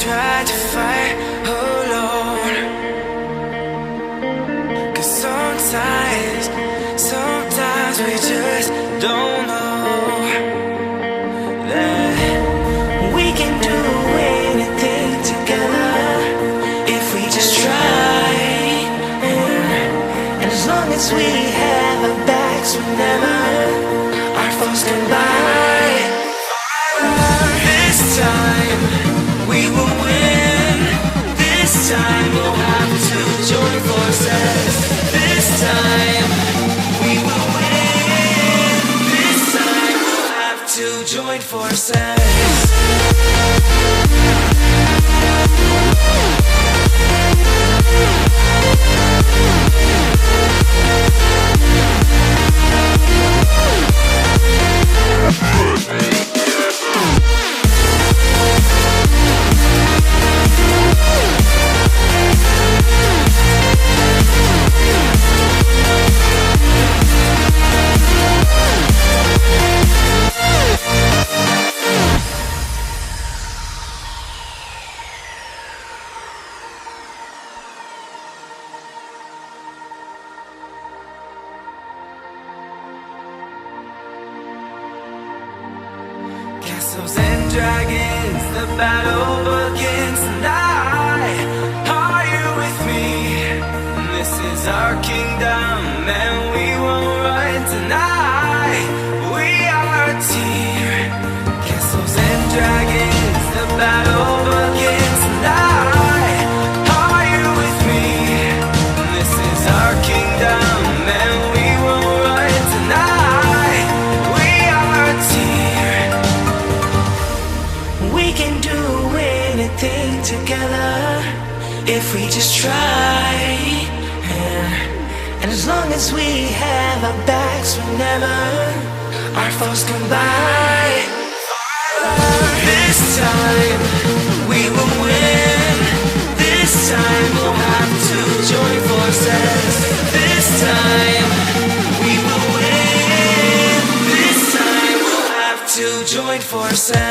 try to fight alone. 'Cause sometimes we just don't know that we can do anything together if we just try. And as long as we have our backs, whenever our foes come by, this time we will win. This time we'll have to join forces. This time we will win. This time we'll have to join forces. dragons, the battle begins tonight. Are you with me? This is our kingdom, and we won't run tonight. We are a team, castles and dragons, the battle begins tonight. Are you with me? This is our kingdom, and we won't run tonight. We are a team. We can do anything together if we just try. And as long as we have our backs whenever our foes come by, this time we will win. This time we'll have to join forces. This time we will win. This time we'll have to join forces.